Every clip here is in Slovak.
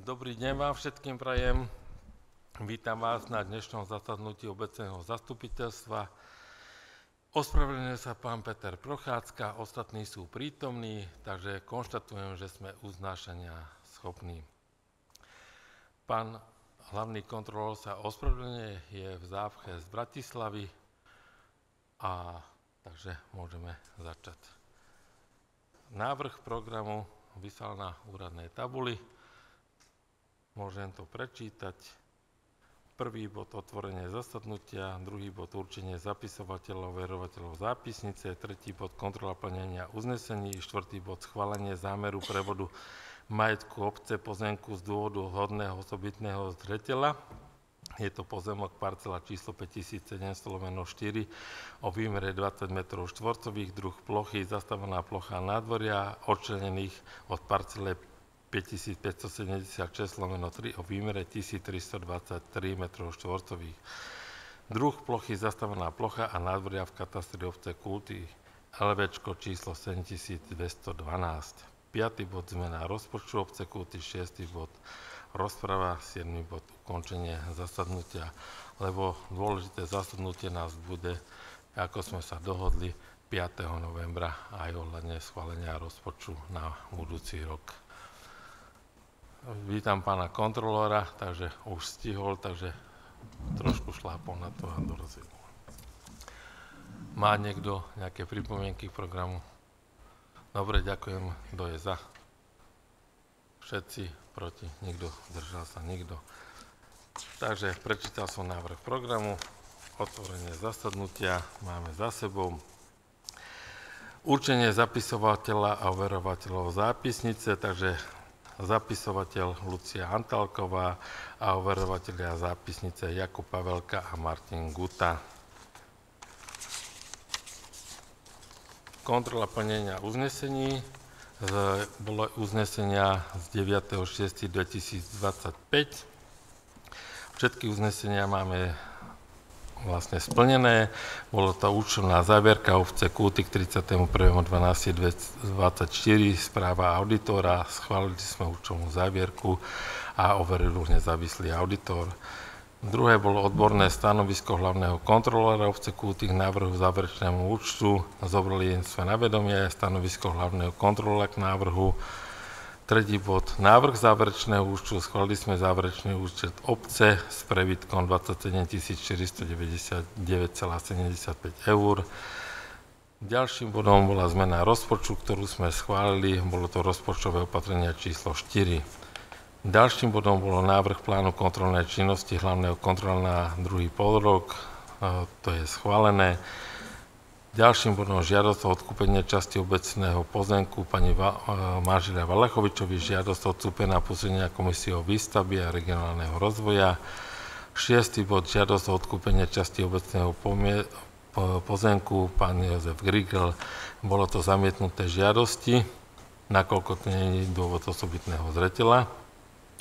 Dobrý deň vám všetkým prajem. Vítam vás na dnešnom zasadnutí obecného zastupiteľstva. Ospravedlňuje sa pán Peter Prochádzka, ostatní sú prítomní, takže konštatujem, že sme uznášania schopní. Pán hlavný kontrolór sa ospravedlňuje, je v zápche z Bratislavy a takže môžeme začať. Návrh programu vyslal na úradnej tabuli. Môžem to prečítať. Prvý bod otvorenie zasadnutia, druhý bod určenie zapisovateľov, overovateľov zápisnice, tretí bod kontrola plnenia uznesení, štvrtý bod schválenie zámeru prevodu majetku obce pozemku z dôvodu hodného osobitného zreteľa. Je to pozemok parcela číslo 5700/4 o výmere 20 m2, druh plochy, zastavená plocha nádvoria, odčlenených od parcele 5576/3 o výmere 1323 m2. Druh plochy, zastavená plocha a nádvoria v katastri obce Kulty, LVčko číslo 7212. 5. bod zmena rozpočtu obce Kulty, 6. bod rozprava, 7. bod ukončenie zasadnutia, lebo dôležité zasadnutie nás bude, ako sme sa dohodli, 5. novembra aj ohľadne schválenia rozpočtu na budúci rok. Vítam pána kontrolóra, takže už stihol, takže trošku šlápol na to a dorazil. Má niekto nejaké pripomienky k programu? Dobre, ďakujem. Kto je za? Všetci proti? Nikto? Zdržal sa? Nikto? Takže prečítal som návrh programu. Otvorenie zasadnutia máme za sebou. Určenie zapisovateľa a overovateľov zápisnice, takže zapisovateľ Lucia Antalková a overovatelia zápisnice Jakub Pavelka a Martin Guta. Kontrola plnenia uznesení. Bolo uznesenia z 9.6.2025. Všetky uznesenia máme vlastne splnené. Bolo to účelná závierka obce Kulty k 31.12.2024, správa auditora, schválili sme účelnú závierku a overil už nezávislý auditor. Druhé bolo odborné stanovisko hlavného kontrolóra obce Kulty k návrhu záverečnému účtu. Zobrali sme na vedomie stanovisko hlavného kontrolóra k návrhu. Tretí bod, návrh záverečného účtu, schválili sme záverečný účet obce s prebytkom 27 499,75 eur. Ďalším bodom bola zmena rozpočtu, ktorú sme schválili, bolo to rozpočtové opatrenie číslo 4. Ďalším bodom bolo návrh plánu kontrolnej činnosti hlavného kontrolóra na druhý polrok, to je schválené. Ďalším bodom žiadosť o odkúpenie časti obecného pozemku pani Mážila Valachovičovi, žiadosť odstúpená posúdenia Komisiou výstavby a regionálneho rozvoja. 6. bod žiadosť o odkúpenie časti obecného pozemku pán Jozef Grigl. Bolo to zamietnuté žiadosti, nakoľko to nie je dôvod osobitného zreteľa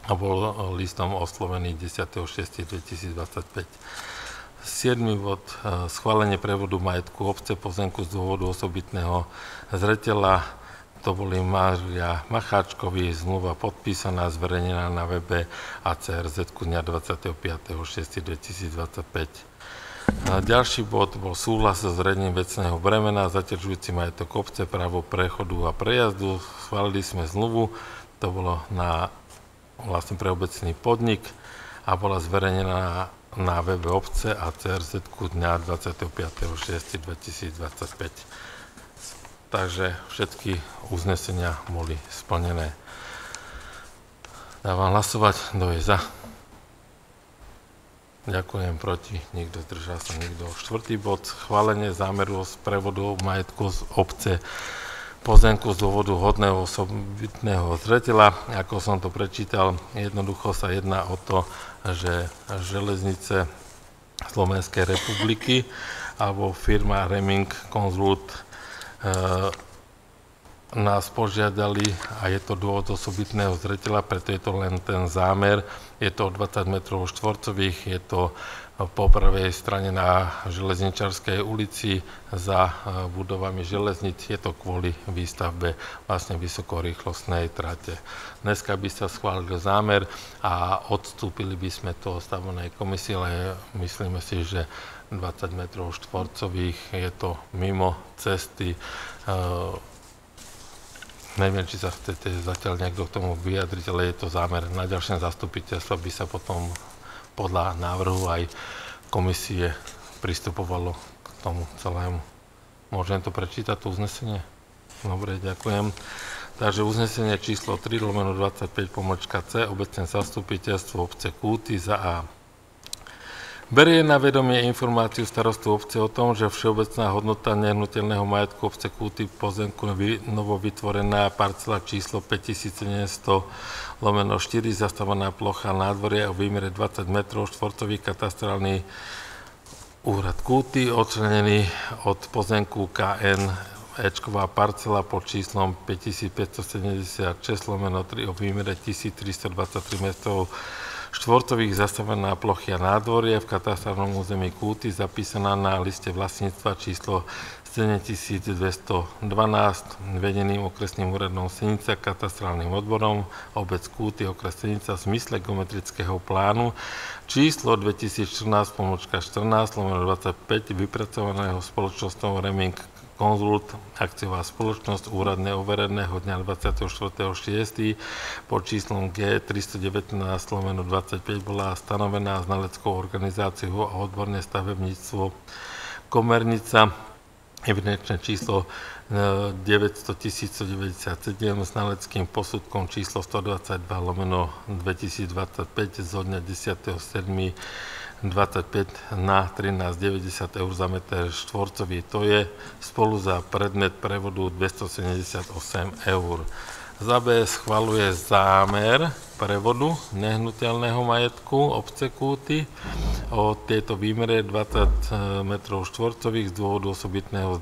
a bol listom oslovený 10.6.2025. 7. bod, schválenie prevodu majetku obce pozemku z dôvodu osobitného zreteľa. To boli Mária Macháčkovi, zmluva podpísaná, zverejnená na webe ACRZ dňa 25.6.2025. Ďalší bod bol súhlas so zriadením vecného bremena, zaťažujúci majetok obce, právo prechodu a prejazdu. Schválili sme zmluvu, to bolo vlastne pre obecný podnik a bola zverejnená na webe obce a CRZ dňa 25.6.2025. Takže všetky uznesenia boli splnené. Dávam hlasovať, kto je za. Ďakujem, proti, nikto, zdržal sa, nikto. 4. bod, schválenie zámeru z prevodu majetku z obce pozemku z dôvodu hodného osobitného zreteľa. Ako som to prečítal, jednoducho sa jedná o to, že železnice Slovenskej republiky alebo firma Reming Consult nás požiadali, a je to dôvod osobitného zreteľa, preto je to len ten zámer, je to 20 metrov štvorcových, je to po pravej strane na Železničarskej ulici za budovami železnic, je to kvôli výstavbe vlastne vysokorýchlostnej trate. Dneska by sa schválil zámer a odstúpili by sme to stavebnej komisii, ale myslíme si, že 20 metrov štvorcových je to mimo cesty. Neviem, či sa chcete zatiaľ niekto k tomu vyjadriť, ale je to zámer. Na ďalšie zastupiteľstvo by sa potom podľa návrhu aj komisie pristupovalo k tomu celému. Môžem to prečítať, to uznesenie? Dobre, ďakujem. Takže uznesenie číslo 3/25-C, obecné zastupiteľstvo obce Kúty za A. Berie na vedomie informáciu starostu obce o tom, že všeobecná hodnota nehnuteľného majetku obce Kúty v pozemku novovytvorená parcela číslo 5700/4, zastávaná plocha nádvoria o výmere 20 metrov štvorcových, katastrálny úrad Kúty, odčlenený od pozemku KN Ečková parcela pod číslom 5576/3 o výmere 1323 metrov štvorcových, zastavená plocha nádvoria v katastrálnom území Kúty, zapísaná na liste vlastníctva číslo 7212, vedeným okresným úradom Senica, katastrálnym odborom obec Kúty, okres Senica, v zmysle geometrického plánu číslo 2014/14/25, vypracovaného spoločnosťou Reming Konzult, akciová spoločnosť, úradne overeného dňa 24.6. pod číslom G319/25 bola stanovená znaleckou organizáciou a odborné stavebníctvo Komernica, evidenčné číslo 900 197 znaleckým posudkom číslo 122/2025 zo dňa 10.7.25 na 13,90 eur za meter štvorcový. To je spolu za predmet prevodu 278 eur. Za B schvaľuje zámer prevodu nehnuteľného majetku obce Kúty o tejto výmere 20 metrov štvorcových z dôvodu osobitného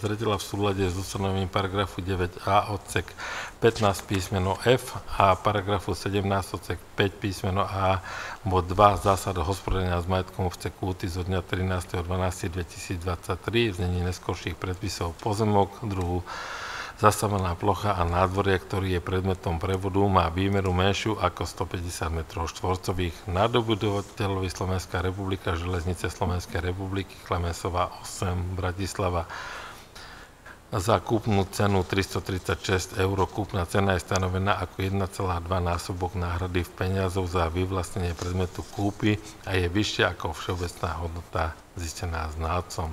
zreteľa v súlade s ustanovením paragrafu 9a odsek 15 písmeno F a paragrafu 17 odsek 5 písmeno A bod 2 zásad hospodárenia s majetkom obce Kúty zo dňa 13.12.2023 v znení neskorších predpisov pozemok druhu zastavená plocha a nádvorie, ktorý je predmetom prevodu, má výmeru menšiu ako 150 metrov štvorcových. Nadobudovateľovi Slovenská republika, Železnice Slovenskej republiky, Klemensová 8, Bratislava. Za kúpnu cenu 336 eur. Kúpna cena je stanovená ako 1,2 násobok náhrady v peniazoch za vyvlastnenie predmetu kúpy a je vyššia ako všeobecná hodnota zistená znalcom.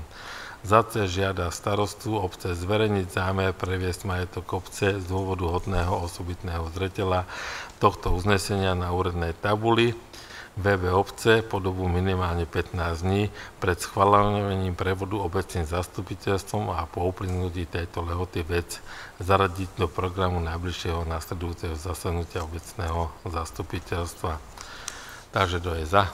Za C žiada starostu obce zverejniť zámer previesť majetok obce z dôvodu hodného osobitného zreteľa tohto uznesenia na úradnej tabuli VB obce po dobu minimálne 15 dní pred schvaľovaním prevodu obecným zastupiteľstvom a po uplynutí tejto lehoty vec zaradiť do programu najbližšieho nasledujúceho zasadnutia obecného zastupiteľstva. Takže kto je za?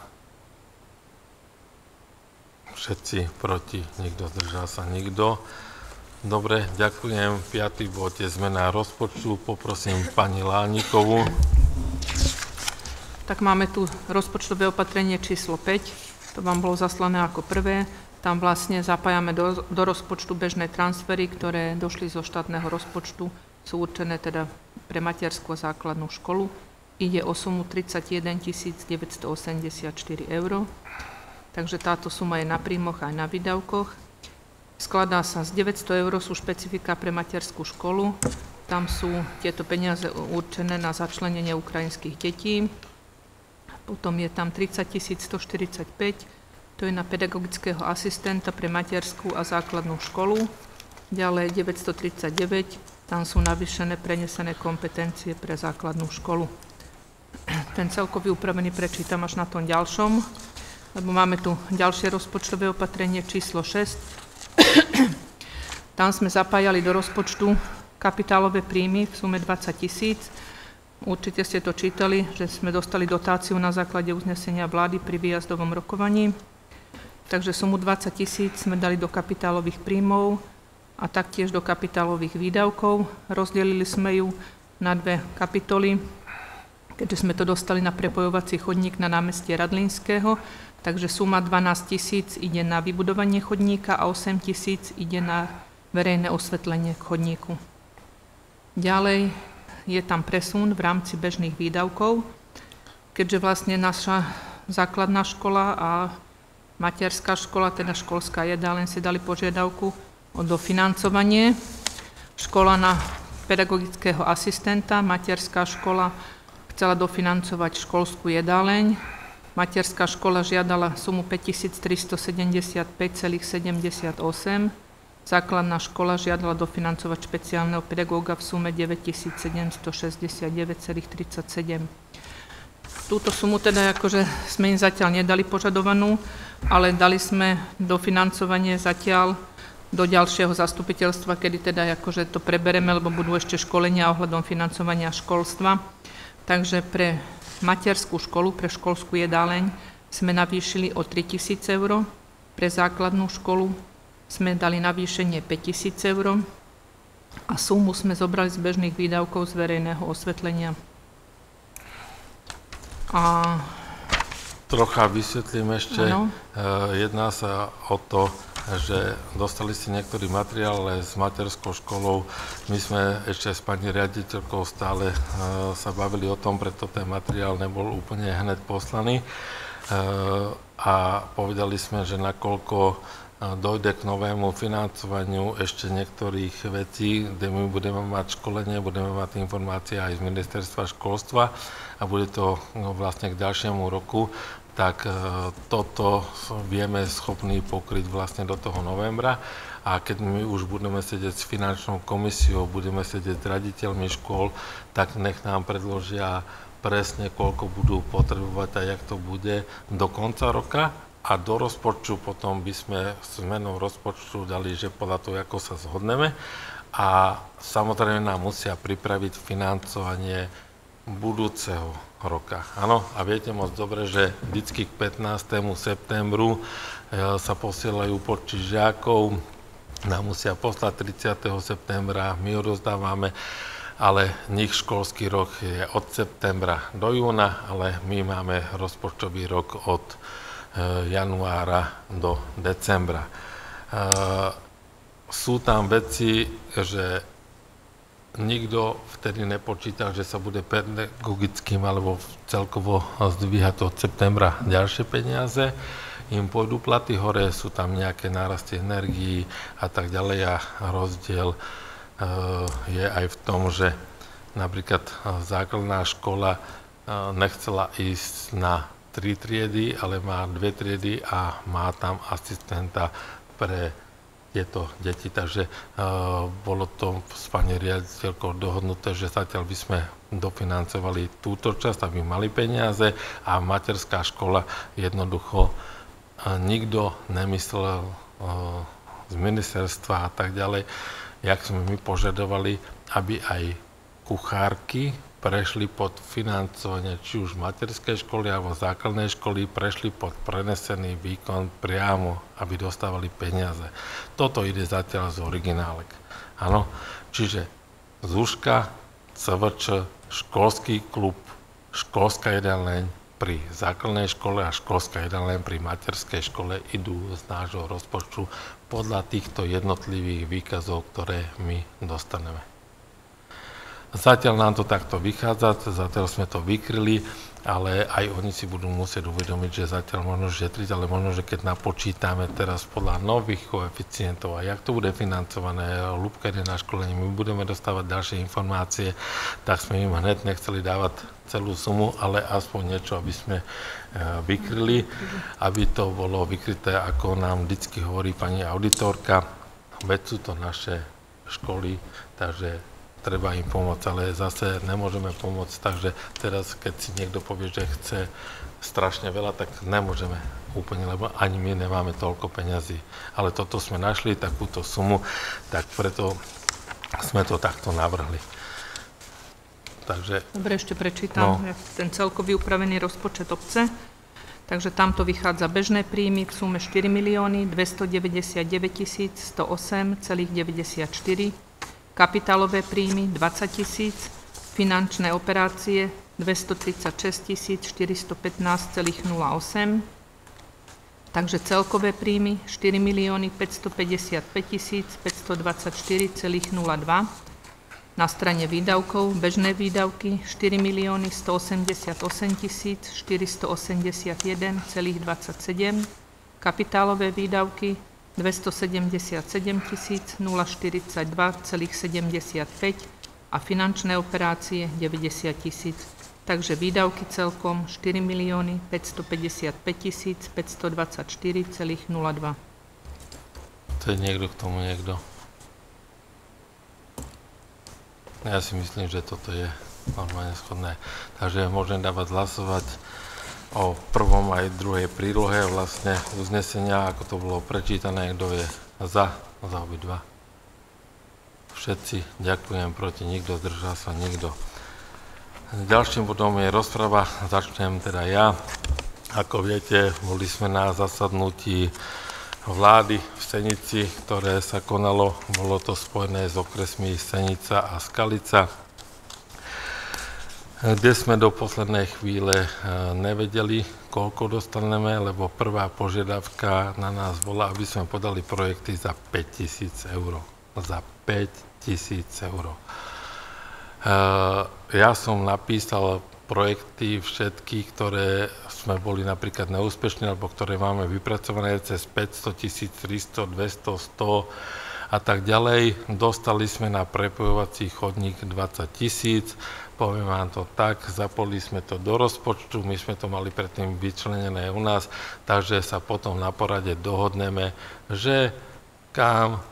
Všetci proti, nikto, zdržal sa nikto. Dobre, ďakujem. 5. bod je zmena rozpočtu. Poprosím pani Lánikovú. Tak máme tu rozpočtové opatrenie číslo 5. To vám bolo zaslané ako prvé. Tam vlastne zapájame do rozpočtu bežné transfery, ktoré došli zo štátneho rozpočtu. Sú určené teda pre materskú a základnú školu. Ide o sumu 31 984 eur. Takže táto suma je na príjmoch aj na výdavkoch. Skladá sa z 900 eur sú špecifika pre materskú školu. Tam sú tieto peniaze určené na začlenenie ukrajinských detí. Potom je tam 30 145, to je na pedagogického asistenta pre materskú a základnú školu. Ďalej 939, tam sú navýšené prenesené kompetencie pre základnú školu. Ten celkový upravený prečítam až na tom ďalšom, lebo máme tu ďalšie rozpočtové opatrenie číslo 6. Tam sme zapájali do rozpočtu kapitálové príjmy v sume 20 000. Určite ste to čítali, že sme dostali dotáciu na základe uznesenia vlády pri výjazdovom rokovaní. Takže sumu 20 000 sme dali do kapitálových príjmov a taktiež do kapitálových výdavkov. Rozdelili sme ju na dve kapitoly, keďže sme to dostali na prepojovací chodník na námestie Radlínskeho, takže suma 12 000 ide na vybudovanie chodníka a 8 000 ide na verejné osvetlenie k chodníku. Ďalej je tam presun v rámci bežných výdavkov, keďže vlastne naša základná škola a materská škola, teda školská jedáleň, si dali požiadavku o dofinancovanie. Škola na pedagogického asistenta, materská škola chcela dofinancovať školskú jedáleň. Materská škola žiadala sumu 5375,78. Základná škola žiadala dofinancovať špeciálneho pedagóga v sume 9769,37. Túto sumu teda akože sme im zatiaľ nedali požadovanú, ale dali sme dofinancovanie zatiaľ do ďalšieho zastupiteľstva, kedy teda akože to prebereme, lebo budú ešte školenia ohľadom financovania školstva. Takže pre materskú školu, pre školskú jedáleň sme navýšili o 3 000 eur, pre základnú školu sme dali navýšenie 5 000 eur a sumu sme zobrali z bežných výdavkov z verejného osvetlenia. A trocha vysvetlím ešte. Ano. Jedná sa o to, že dostali ste niektorý materiál, ale s materskou školou my sme ešte s pani riaditeľkou stále sa bavili o tom, preto ten materiál nebol úplne hneď poslaný. A povedali sme, že nakoľko dojde k novému financovaniu ešte niektorých vecí, kde my budeme mať školenie, budeme mať informácie aj z ministerstva školstva a bude to vlastne k ďalšiemu roku, tak toto vieme schopní pokryť vlastne do toho novembra. A keď my už budeme sedieť s finančnou komisiou, budeme sedieť s raditeľmi škôl, tak nech nám predložia presne, koľko budú potrebovať a jak to bude do konca roka. A do rozpočtu potom by sme zmenou rozpočtu dali, že podľa toho, ako sa zhodneme. A samozrejme nám musia pripraviť financovanie budúceho roka. Áno, a viete moc dobre, že vždycky k 15. septembru sa posielajú počty žiakov, nám musia poslať 30. septembra, my odozdávame, ale nich školský rok je od septembra do júna, ale my máme rozpočtový rok od januára do decembra. Sú tam veci, že nikto vtedy nepočítal, že sa bude pedagogickým alebo celkovo zdvíhať od septembra ďalšie peniaze. Im pôjdu platy hore, sú tam nejaké nárasty energií a tak ďalej a rozdiel je aj v tom, že napríklad základná škola nechcela ísť na 3 triedy, ale má 2 triedy a má tam asistenta pre tieto deti. Takže bolo to s pani riaditeľkou dohodnuté, že zatiaľ by sme dofinancovali túto časť, aby mali peniaze a materská škola jednoducho nikto nemyslel z ministerstva a tak ďalej, jak sme my požadovali, aby aj kuchárky prešli pod financovanie či už materskej školy alebo základnej školy, prešli pod prenesený výkon priamo, aby dostávali peniaze. Toto ide zatiaľ z originálek. Áno, čiže ZUŠka, CVČ, školský klub, školská jedáleň pri základnej škole a školská jedáleň pri materskej škole idú z nášho rozpočtu podľa týchto jednotlivých výkazov, ktoré my dostaneme. Zatiaľ nám to takto vychádza, zatiaľ sme to vykryli, ale aj oni si budú musieť uvedomiť, že zatiaľ možno šetriť, ale možno, že keď napočítame teraz podľa nových koeficientov a jak to bude financované, Ľubka ide na školenie, my budeme dostávať ďalšie informácie, tak sme im hneď nechceli dávať celú sumu, ale aspoň niečo, aby sme vykryli, aby to bolo vykryté, ako nám vždycky hovorí pani auditorka, veď sú to naše školy, takže treba im pomôcť, ale zase nemôžeme pomôcť, takže teraz, keď si niekto povie, že chce strašne veľa, tak nemôžeme úplne, lebo ani my nemáme toľko peňazí. Ale toto sme našli, takúto sumu, tak preto sme to takto navrhli. Takže, dobre, ešte prečítam ten celkový upravený rozpočet obce. Takže tamto vychádza bežné príjmy v sume 4 299 108,94, kapitálové príjmy 20 000, finančné operácie 236 415,08, takže celkové príjmy 4 555 524,02. Na strane výdavkov bežné výdavky 4 188 481,27, kapitálové výdavky 277 042,75 a finančné operácie 90 000. Takže výdavky celkom 4 555 524,02. Chce niekto k tomu niekto? Ja si myslím, že toto je normálne schodné. Takže môžem dávať hlasovať o prvom aj druhej prílohe vlastne uznesenia, ako to bolo prečítané, kto je za obidva. Všetci, ďakujem, proti nikto, zdržal sa nikto. Ďalším bodom je rozprava, začnem teda ja. Ako viete, boli sme na zasadnutí vlády v Senici, ktoré sa konalo, bolo to spojené s okresmi Senica a Skalica, kde sme do poslednej chvíle nevedeli, koľko dostaneme, lebo prvá požiadavka na nás bola, aby sme podali projekty za 5 000 eur. Za 5 000 eur. Ja som napísal projekty všetky, ktoré sme boli napríklad neúspešní, alebo ktoré máme vypracované cez 500 000, 300, 200, 100 a tak ďalej. Dostali sme na prepojovací chodník 20 000, poviem vám to tak, zapojili sme to do rozpočtu, my sme to mali predtým vyčlenené u nás, takže sa potom na porade dohodneme, že kam,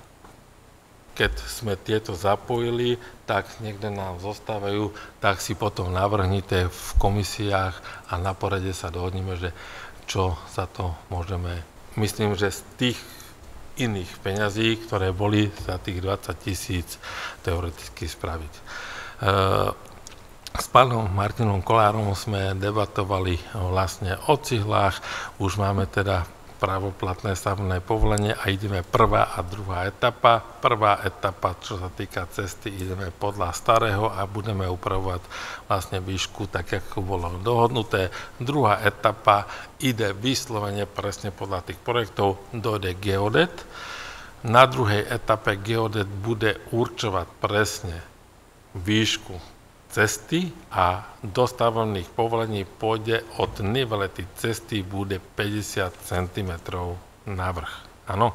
keď sme tieto zapojili, tak niekde nám zostávajú, tak si potom navrhnite v komisiách a na porade sa dohodneme, že čo za to môžeme, myslím, že z tých iných peňazí, ktoré boli za tých 20 000 teoreticky spraviť. S pánom Martinom Kolárom sme debatovali vlastne o cihlách, už máme teda právoplatné stavebné povolenie a ideme prvá a druhá etapa. Prvá etapa, čo sa týka cesty, ideme podľa starého a budeme upravovať vlastne výšku tak, ako bolo dohodnuté. Druhá etapa ide vyslovene presne podľa tých projektov, dojde geodet. Na druhej etape geodet bude určovať presne výšku cesty a do stavebných povolení pôjde od nivelety cesty bude 50 cm navrch. Áno.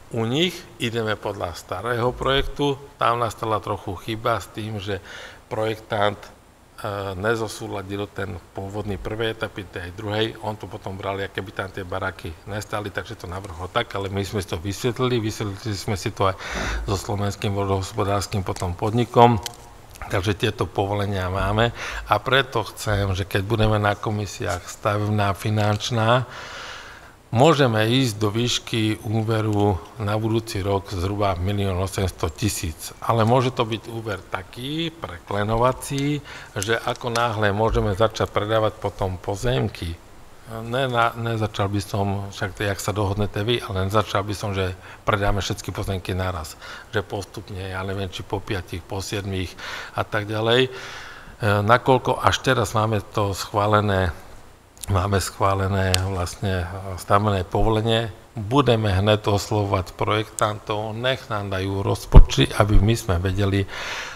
U nich ideme podľa starého projektu, tam nastala trochu chyba s tým, že projektant nezosúladil ten pôvodný prvej etapy, tej druhej, on to potom bral, aké by tam tie baraky nestali, takže to navrhol tak, ale my sme to vysvetlili sme si to aj so Slovenským vodohospodárskym potom podnikom. Takže tieto povolenia máme a preto chcem, že keď budeme na komisiách stavebná, finančná, môžeme ísť do výšky úveru na budúci rok zhruba 1 800 000. Ale môže to byť úver taký, preklenovací, že ako náhle môžeme začať predávať potom pozemky. Nezačal by som, však jak sa dohodnete vy, ale nezačal by som, že predáme všetky pozemky naraz. Že postupne, ja neviem, či po 5, po 7 a tak ďalej. Nakoľko až teraz máme to schválené vlastne stavebné povolenie, budeme hned oslovovať projektantov, nech nám dajú rozpočty, aby my sme vedeli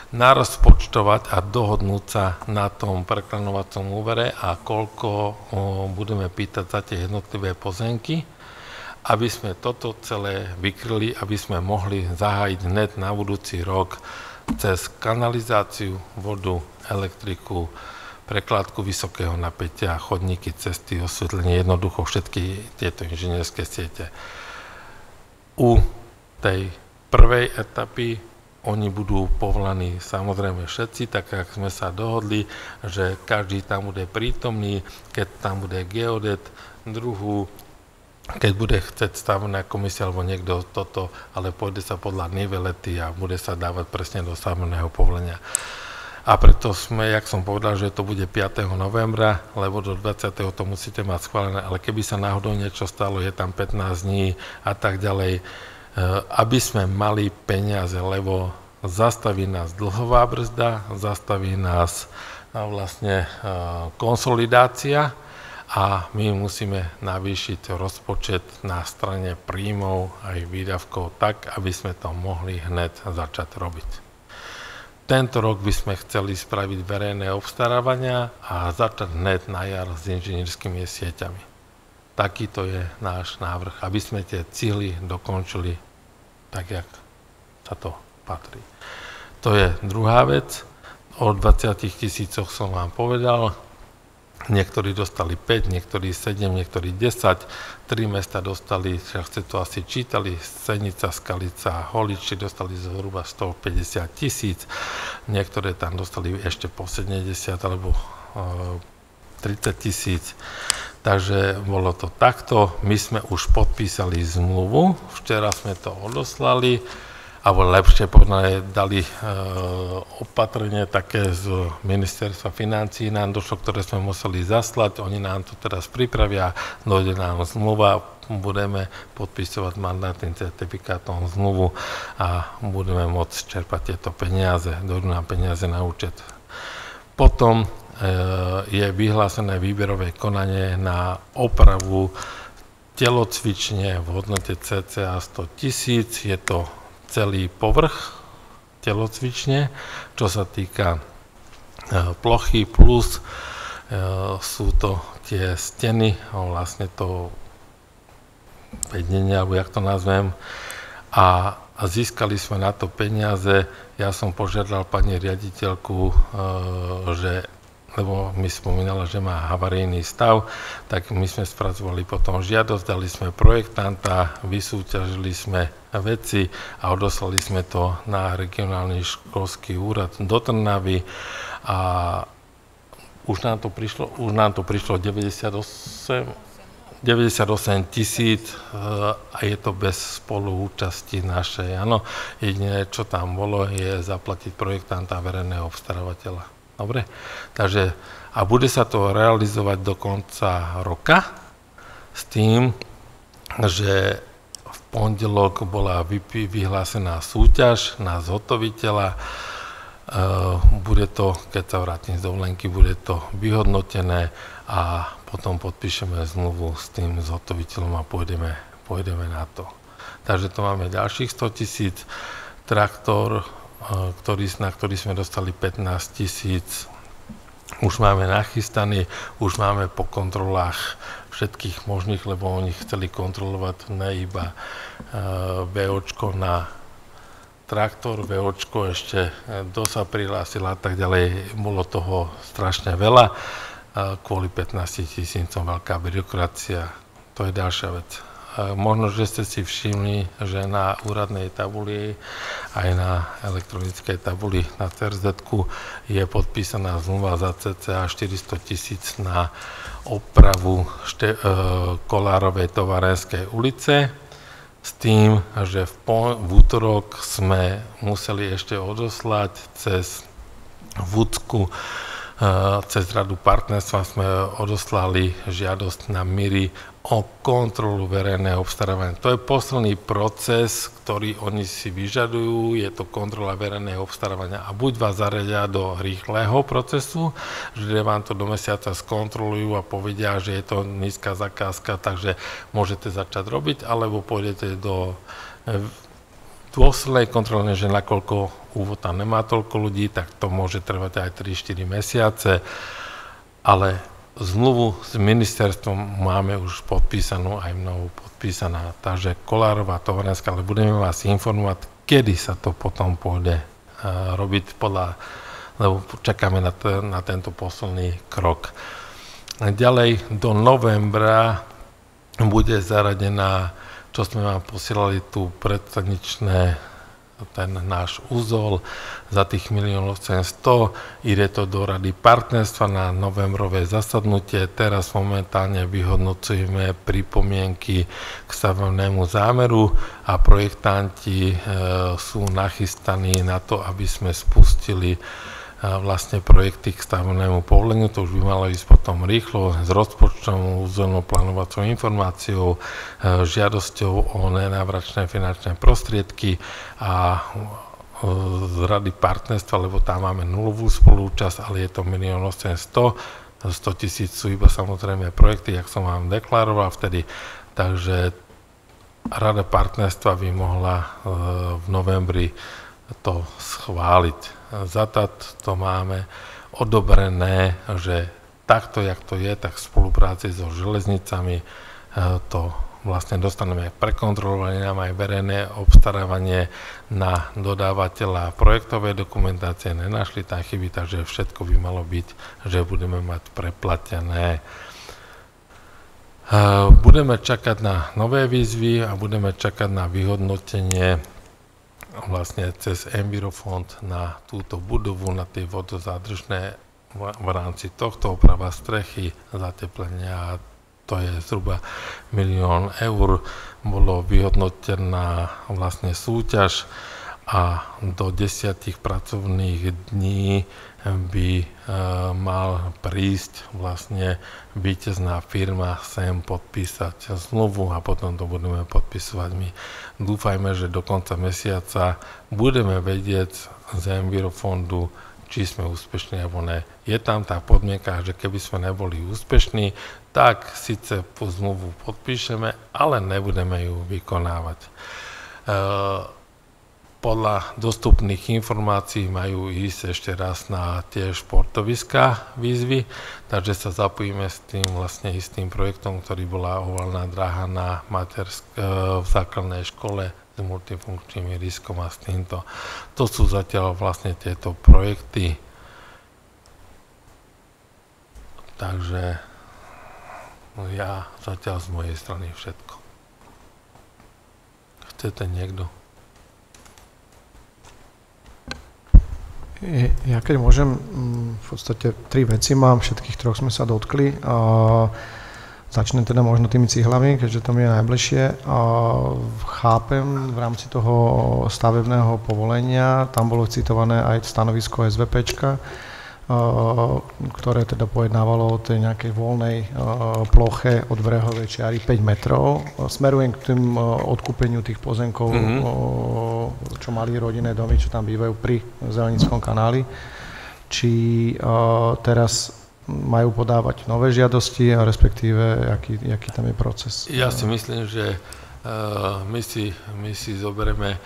narozpočtovať a dohodnúť sa na tom preklenovacom úvere a koľko budeme pýtať za tie jednotlivé pozemky, aby sme toto celé vykryli, aby sme mohli zahájiť hneď na budúci rok cez kanalizáciu, vodu, elektriku, prekladku vysokého napätia, chodníky, cesty, osvetlenie, jednoducho všetky tieto inžinierské siete. U tej prvej etapy oni budú povolaní samozrejme všetci, tak ako sme sa dohodli, že každý tam bude prítomný, keď tam bude geodet, druhú, keď bude chcieť stavebná komisia alebo niekto toto, ale pôjde sa podľa nivelety a bude sa dávať presne do stavebného povolenia. A preto sme, jak som povedal, že to bude 5. novembra, lebo do 20. to musíte mať schválené, ale keby sa náhodou niečo stalo, je tam 15 dní a tak ďalej, aby sme mali peniaze, lebo zastaví nás dlhová brzda, zastaví nás vlastne konsolidácia a my musíme navýšiť rozpočet na strane príjmov aj výdavkov tak, aby sme to mohli hneď začať robiť. Tento rok by sme chceli spraviť verejné obstarávania a začať hneď na jar s inžinierskými sieťami. Takýto je náš návrh, aby sme tie cíly dokončili tak, jak sa to patrí. To je druhá vec. O 20 000 som vám povedal. Niektorí dostali 5, niektorí 7, niektorí 10. 3 mesta dostali, však ste to asi čítali, Senica, Skalica a Holiči dostali zhruba 150 000. Niektoré tam dostali ešte po 70 alebo 30 000. Takže bolo to takto. My sme už podpísali zmluvu. Včera sme to odoslali. Alebo lepšie povedané, dali opatrenie také z ministerstva financií nám došlo, ktoré sme museli zaslať. Oni nám to teraz pripravia, dojde nám zmluva, budeme podpisovať mandátnym certifikátom zmluvu a budeme môcť čerpať tieto peniaze, dojdú nám peniaze na účet. Potom je vyhlásené výberové konanie na opravu telocvične v hodnote cca 100 000. Je to celý povrch telocvične, čo sa týka plochy, plus sú to tie steny, vlastne to vedenie, alebo jak to nazvem, a získali sme na to peniaze. Ja som požiadal pani riaditeľku, lebo mi spomínala, že má havarijný stav, tak my sme spracovali potom žiadosť, dali sme projektanta, vysúťažili sme veci a odoslali sme to na regionálny školský úrad do Trnavy a už nám to prišlo 98 000 a je to bez spoluúčasti našej. Áno, jediné, čo tam bolo, je zaplatiť projektanta a verejného obstarávateľa. Dobre, takže a bude sa to realizovať do konca roka s tým, že v pondelok bola vyhlásená súťaž na zhotoviteľa. Bude to, keď sa vrátim z dovolenky, bude to vyhodnotené a potom podpíšeme zmluvu s tým zhotoviteľom a pôjdeme na to. Takže to máme ďalších 100 000, traktor, na ktorý sme dostali 15 000, už máme nachystaný, už máme po kontrolách všetkých možných, lebo oni chceli kontrolovať ne iba VOčko na traktor, VOčko ešte sa prihlásil a tak ďalej. Bolo toho strašne veľa, kvôli 15 000 veľká byrokracia, to je ďalšia vec. Možno, že ste si všimli, že na úradnej tabuli aj na elektronickej tabuli na CRZ-ku je podpísaná zmluva za cca 400 000 na opravu Kolárovej tovarenskej ulice s tým, že v útorok sme museli ešte odoslať cez Vúcku, cez radu partnerstva sme odoslali žiadosť na MIRI o kontrolu verejného obstarávania. To je posledný proces, ktorý oni si vyžadujú, je to kontrola verejného obstarávania a buď vás zaradia do rýchleho procesu, že vám to do mesiaca skontrolujú a povedia, že je to nízka zakázka, takže môžete začať robiť, alebo pôjdete do dôslednej kontroly, že nakoľko úvod tam nemá toľko ľudí, tak to môže trvať aj 3-4 mesiace, ale zmluvu s ministerstvom máme už podpísanú, aj mnou podpísaná. Takže Kolárová tovarenská, ale budeme vás informovať, kedy sa to potom pôjde robiť lebo čakáme na tento posledný krok. Ďalej do novembra bude zaradená, čo sme vám posielali tu predsedničné, ten náš úzol za tých 1 800 000, ide to do rady partnerstva na novembrové zasadnutie. Teraz momentálne vyhodnocujeme pripomienky k stavebnému zámeru a projektanti sú nachystaní na to, aby sme spustili vlastne projekty k stavebnému povoleniu, to už by malo ísť potom rýchlo s rozpočtom, územnou plánovacou informáciou, žiadosťou o nenávratné finančné prostriedky a z rady partnerstva, lebo tam máme nulovú spolúčasť, ale je to 1 800 000, 100 000 sú iba samozrejme projekty, jak som vám deklaroval vtedy, takže rada partnerstva by mohla v novembri to schváliť. Za to máme odobrené, že takto, jak to je, tak v spolupráci so železnicami to vlastne dostaneme prekontrolovanie, nám aj verejné obstarávanie na dodávateľa projektovej dokumentácie, nenašli tam chyby, takže všetko by malo byť, že budeme mať preplatené. Budeme čakať na nové výzvy a budeme čakať na vyhodnotenie vlastne cez Envirofond na túto budovu, na tie vodozádržné v rámci tohto oprava strechy, zateplenia, to je zhruba 1 000 000 eur, bolo vyhodnotená vlastne súťaž a do 10 pracovných dní by mal prísť vlastne víťazná firma sem podpísať zmluvu a potom to budeme podpisovať my. Dúfajme, že do konca mesiaca budeme vedieť z Envirofondu, či sme úspešní alebo ne. Je tam tá podmienka, že keby sme neboli úspešní, tak síce po zmluvu podpíšeme, ale nebudeme ju vykonávať. Podľa dostupných informácií majú ísť ešte raz na tie športoviská výzvy, takže sa zapojíme s tým vlastne istým projektom, ktorý bola ovalná dráha na v základnej škole s multifunkčným riskom a s týmto. To sú zatiaľ vlastne tieto projekty. Takže ja zatiaľ z mojej strany všetko. Chcete niekto? Ja keď môžem, v podstate 3 veci mám, všetkých 3 sme sa dotkli. Začnem teda možno tými cihlami, keďže to mi je najbližšie. Chápem v rámci toho stavebného povolenia, tam bolo citované aj stanovisko SVPčka, ktoré teda pojednávalo o tej nejakej voľnej ploche od brehovej čiary 5 metrov. Smerujem k tým odkúpeniu tých pozemkov, čo mali rodinné domy, čo tam bývajú pri Zelenickom kanáli. Či teraz majú podávať nové žiadosti a respektíve, aký tam je proces? Ja si myslím, že my si zoberieme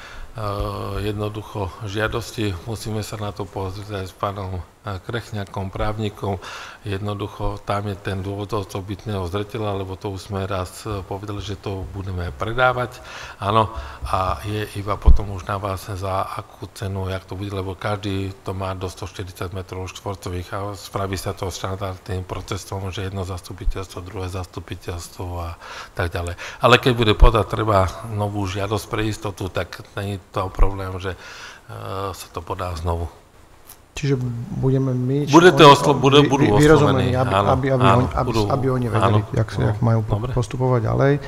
jednoducho žiadosti, musíme sa na to pozrieť aj s pánom Krechňakom, právnikom. Jednoducho tam je ten dôvod osobitného zreteľa, lebo to už sme raz povedali, že to budeme predávať. Áno, a je iba potom už na vás, za akú cenu, jak to bude, lebo každý to má do 140 metrov štvorcových a spraví sa to štandardným procesom, že jedno zastupiteľstvo, druhé zastupiteľstvo a tak ďalej. Ale keď bude podať treba novú žiadosť pre istotu, tak nie je to problém, že sa to podá znovu. Čiže budeme my... Budú vyrozumení, aby oni vedeli, jak majú postupovať ďalej.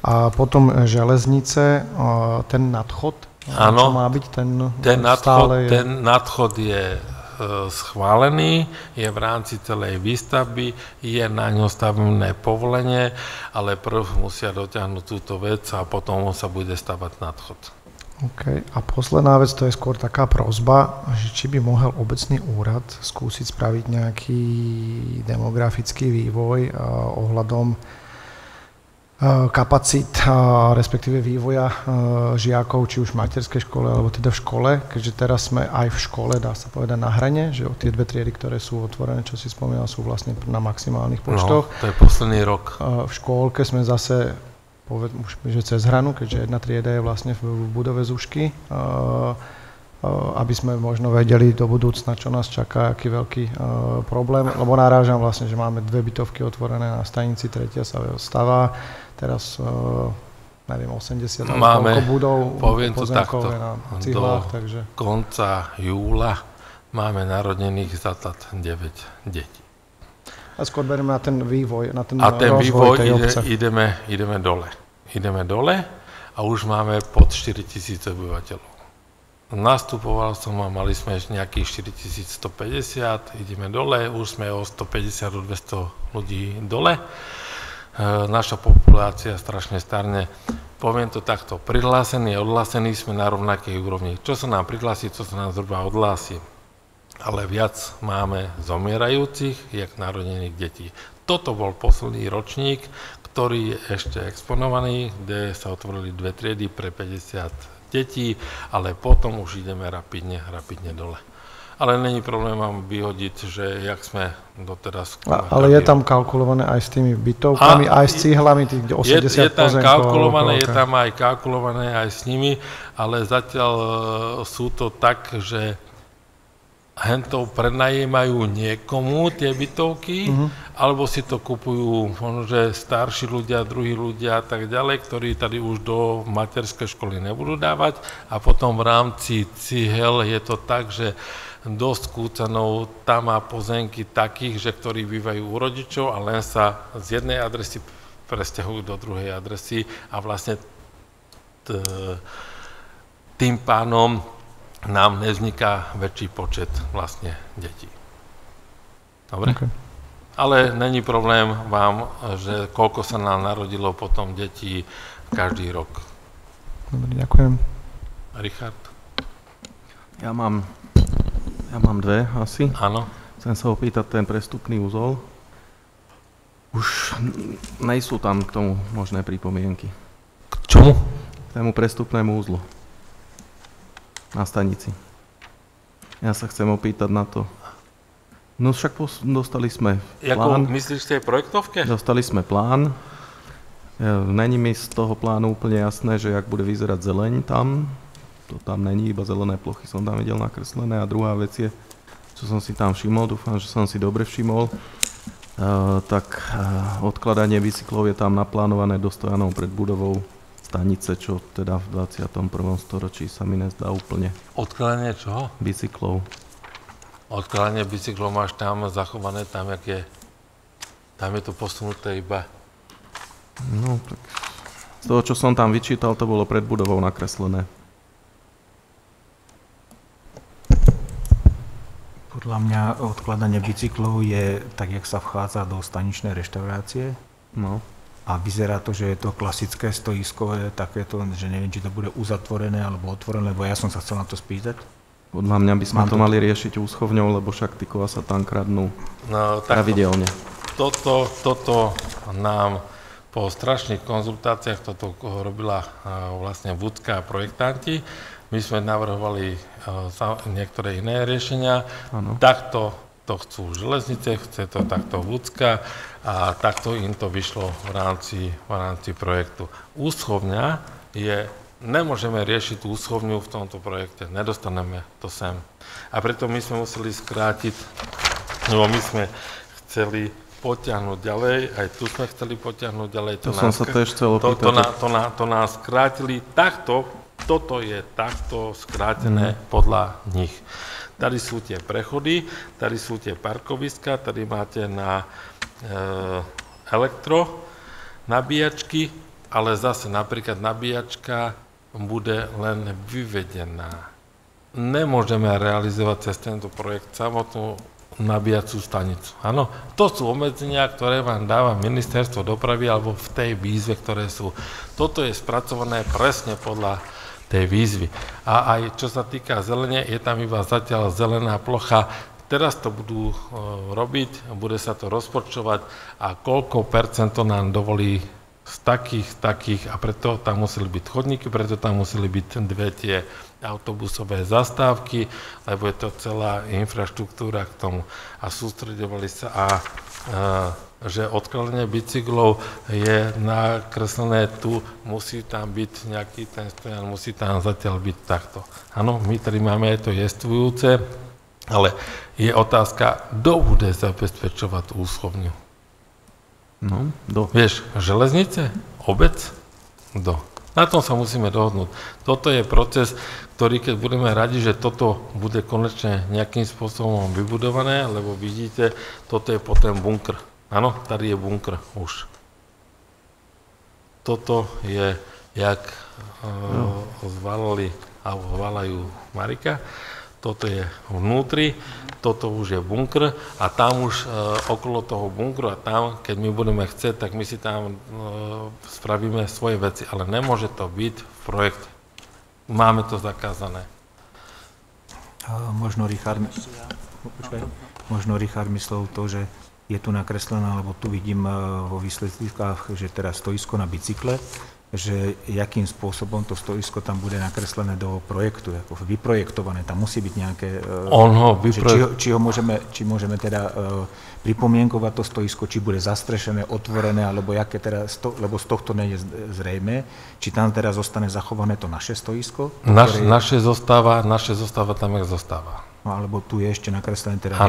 A potom železnice, ten nadchod, čo má byť, ten nadchod je schválený, je v rámci celej výstavby, je na ňo stavebné povolenie, ale prv musia dotiahnuť túto vec a potom sa bude stavať nadchod. OK. A posledná vec, to je skôr taká prosba, že či by mohol obecný úrad skúsiť spraviť nejaký demografický vývoj ohľadom kapacít, respektíve vývoja žiakov, či už v materskej škole, alebo teda v škole, keďže teraz sme aj v škole, dá sa povedať, na hrane, že tie 2 triedy, ktoré sú otvorené, čo si spomínal, sú vlastne na maximálnych počtoch. No, to je posledný rok. V škôlke sme zase že cez hranu, keďže 1 trieda je vlastne v budove Zušky, aby sme možno vedeli do budúcna, čo nás čaká, aký veľký problém, lebo narážam vlastne, že máme 2 bytovky otvorené na stanici, 3. sa stavá, teraz neviem, 80 máme, budov, poviem to takto, na cihlách, takže... konca júla máme narodených zatat 9 detí. A skôr bereme na ten vývoj, na ten vývoj tej obce. Ideme dole a už máme pod 4 000 obyvateľov. nastupoval som a mali sme ešte nejakých 4150, ideme dole, už sme o 150 do 200 ľudí dole. Naša populácia strašne starne. Poviem to takto, prihlásení a odhlásení sme na rovnakej úrovni. Čo sa nám prihlási, čo sa nám zhruba odhlási. Ale viac máme zomierajúcich, jak narodených detí. Toto bol posledný ročník, ktorý je ešte exponovaný, kde sa otvorili 2 triedy pre 50 detí, ale potom už ideme rapidne dole. Ale není problém vám vyhodiť, že jak sme doteraz... Ale je tam kalkulované aj s tými bytovkami, aj s cihlami, tých 80 je tam pozemkov? Kalkulované, je tam aj kalkulované aj s nimi, ale zatiaľ sú to tak, že hentov prenajímajú niekomu tie bytovky, alebo si to kupujú možno, že starší ľudia, druhí ľudia a tak ďalej, ktorí tady už do materskej školy nebudú dávať. A potom v rámci cihel je to tak, že dosť Kúcanov tam má pozemky takých, že ktorí bývajú u rodičov a len sa z jednej adresy presťahujú do druhej adresy a vlastne tým pánom nám nevzniká väčší počet vlastne detí. Dobre? Okay. Ale není problém vám, že koľko sa nám narodilo potom detí každý rok. Dobre, ďakujem. Richard? Ja mám dve asi. Áno. Chcem sa opýtať ten prestupný úzol. Už nejsú tam k tomu možné pripomienky. K čomu? K tému prestupnému úzlu. Na stanici. Ja sa chcem opýtať na to. No však dostali sme plán. Myslíš v tej projektovke? Dostali sme plán. Není mi z toho plánu úplne jasné, že jak bude vyzerať zeleň tam. To tam není, iba zelené plochy som tam videl nakreslené. A druhá vec je, čo som si tam všimol, dúfam, že som si dobre všimol, tak odkladanie bicyklov je tam naplánované do stojanov pred budovou stanice, čo teda v 21. storočí sa mi nezdá úplne. Odkladanie čoho? Bicyklov. Odkladanie bicyklov máš tam zachované, tam jak je. Tam je to posunuté iba. No, tak z toho, čo som tam vyčítal, to bolo pred budovou nakreslené. Podľa mňa odkladanie bicyklov je tak, jak sa vchádza do staničnej reštaurácie. No. A vyzerá to, že je to klasické stoiskové, takéto, že neviem, či to bude uzatvorené alebo otvorené, lebo ja som sa chcel na to spýtať. Podľa mňa by sme to mali riešiť úschovňou, lebo však tí kola sa tam kradnú pravidelne. Toto nám po strašných konzultáciách, toto robila vlastne Vúcka a projektanti. My sme navrhovali niektoré iné riešenia. Ano. Takto to chcú železnice, chce to takto Vúcka a takto im to vyšlo v rámci projektu. Úschovňa je, nemôžeme riešiť úschovňu v tomto projekte, nedostaneme to sem. A preto my sme museli skrátiť, lebo my sme chceli potiahnuť ďalej, aj tu sme chceli potiahnuť ďalej. To som sa tiež chcel opýtať. To nás skrátili takto. Toto je takto skrátené podľa nich. Tady sú tie prechody, tady sú tie parkoviska, tady máte na elektro nabíjačky, ale zase napríklad nabíjačka bude len vyvedená. Nemôžeme realizovať cez tento projekt samotnú nabíjacú stanicu. Áno, to sú obmedzenia, ktoré vám dáva ministerstvo dopravy alebo v tej výzve, ktoré sú. Toto je spracované presne podľa tej výzvy. A aj čo sa týka zelene, je tam iba zatiaľ zelená plocha. Teraz to budú robiť, bude sa to rozpočtovať a koľko percento nám dovolí z takých, a preto tam museli byť chodníky, preto tam museli byť dve tie autobusové zastávky, lebo je to celá infraštruktúra k tomu. A sústredovali sa že odkladanie bicyklov je nakreslené tu, musí tam byť nejaký ten stojan, musí tam zatiaľ byť takto. Áno, my tady máme aj to jestvujúce, ale je otázka, kto bude zabezpečovať úschovňu? No, kto? Vieš, železnice? Obec? Kto? Na tom sa musíme dohodnúť. Toto je proces, ktorý keď budeme radi, že toto bude konečne nejakým spôsobom vybudované, lebo vidíte, toto je potom bunkr. Áno, tady je bunkr už. Toto je, jak zvalili alebo volajú Marika. Toto je vnútri, toto už je bunkr a tam už okolo toho bunkru a tam, keď my budeme chcieť, tak my si tam spravíme svoje veci, ale nemôže to byť v projekte. Máme to zakázané. Možno Richard myslel to, že je tu nakreslené, lebo tu vidím vo výsledkách, že teraz stoisko na bicykle, že jakým spôsobom to stoisko tam bude nakreslené do projektu, ako vyprojektované, tam musí byť nejaké... Či môžeme teda pripomienkovať to stoisko, či bude zastrešené, otvorené, alebo jaké teda, lebo z tohto nie je zrejme, či tam teda zostane zachované to naše stoisko? Naše zostáva tam, jak zostáva. No, alebo tu je ešte nakreslené teda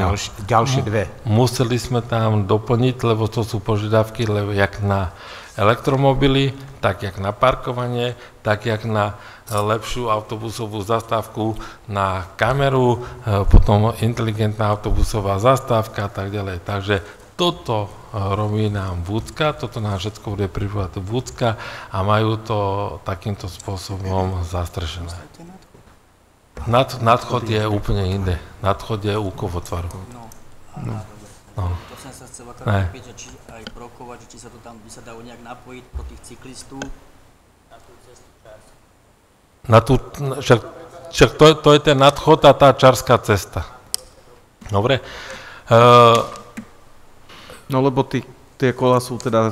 ďalšie dve. Museli sme tam doplniť, lebo to sú požiadavky, lebo jak na elektromobily, tak jak na parkovanie, tak jak na lepšiu autobusovú zastávku, na kameru, potom inteligentná autobusová zastávka a tak ďalej. Takže toto robí nám Vúcka, toto nám všetko bude pribúvať Vúcka a majú to takýmto spôsobom zastrešené. Nadchod je úplne inde. Nadchod je u kovotvaru. To som sa chcel akorát opýtať, že či aj prokovať, že či sa to tam by sa dalo nejak napojiť pro tých cyklistov na tú cestu čarská. Však to je ten nadchod a tá čarská cesta. Dobre? No lebo tie kola sú teda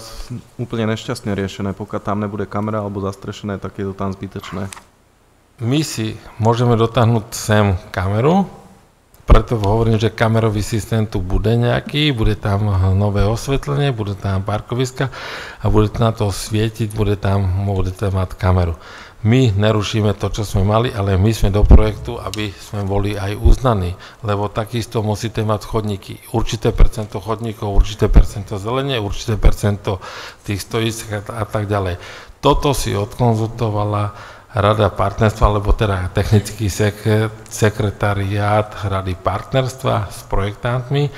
úplne nešťastne riešené. Pokiaľ tam nebude kamera alebo zastrešené, tak je to tam zbytečné. My si môžeme dotáhnuť sem kameru, preto hovorím, že kamerový systém tu bude nejaký, bude tam nové osvetlenie, bude tam parkoviska a bude na to svietiť, budete mať kameru. My nerušíme to, čo sme mali, ale my sme do projektu, aby sme boli aj uznaní, lebo takisto musíte mať chodníky. Určité percento chodníkov, určité percento zelenie, určité percento tých stojísk a tak ďalej. Toto si odkonzultovala Rada partnerstva, alebo teda technický sekretariát Rady partnerstva s projektantmi.